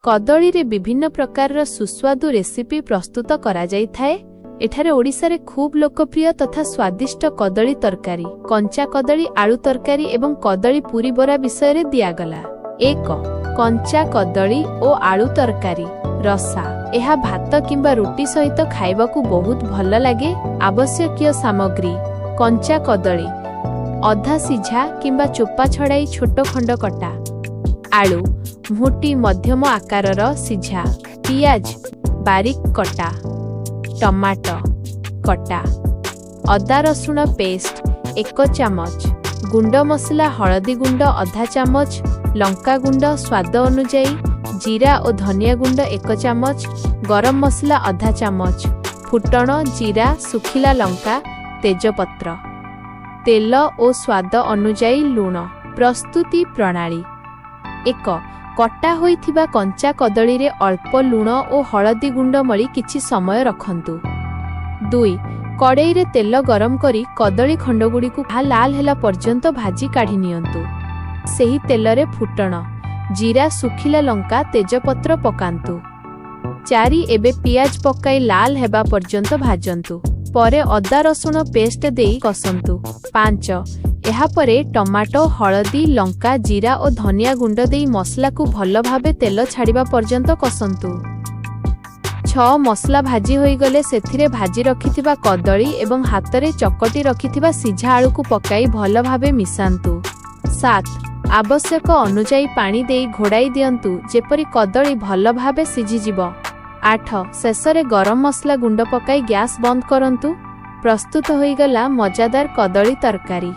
कदली रे विभिन्न प्रकार सुस्वादु रेसिपी प्रस्तुत करा जाई थाए। एठारे ओडिसा रे खूब लोकप्रिय तथा स्वादिष्ट कदली तरकारी, कंचा कदली आलू तरकारी एवं कदली पूरी बरा विषय रे दियागला। 1. कंचा कदली और आलू तरकारी रसा। यह भात किंबा रुटी सहित खाइबाकू बहुत भल लगे। आवश्यक सामग्री: कंचा कदली अधा सिझा किंबा चोपा छड़ाई छोट खंड कटा, आलू मुठी मध्यम आकारर सिझा, पियाज बारीक कटा, टमाटो कटा, अदा रसुण पेस्ट 1 चामच, गुंड मसला हलदी गुंड आधा चामच, लंका गुंड स्वाद अनुजाई, जीरा और धनिया गुंड 1 चामच, गरम मसला आधा चामच, फुटण जीरा सुखिला लंका तेजपत्र, तेल और स्वाद अनुजाई लूण। प्रस्तुति प्रणाली: 1. कटा होइथिबा कंचा कदली रे अल्प लूण और हलदी गुंड मली किछि समय रखंतु। 2. कड़ाई रे तेल गरम करी कदली खंडगुड़ी को लाल हेला पर्यंत भाजी काढ़ी नियंतु। सेही तेल रे फुटण जीरा सुखिला लंका तेजपत्र पकांतु। 4. एबे पियाज पकाई लाल हेबा पर्यंत भाजंतु। परे अदा रसुण पेस्ट देई कसंतु। 5. एहा परे टमाटो हलदी लंका जीरा और धनिया गुंड देई मसला को भल भाबे तेल छाड़िबा पर्यंत कसंतु। 6. मसला भाजी होई गले सेथिरे भाजी रखिथिबा कदली एवं हातरे चकटी रखिथिबा सिझा आलू को पकाई भल भाबे मिसांतु। 7. आवश्यक अनुजाई पानी देई घोड़ाई दियंतु जेपरी कदली भल भाबे सिझी जिवो। 8. शेषरे गरम मसला गुंड पकाई गैस बंद करंतु। प्रस्तुत होई गला मजादार कदली तरकारी।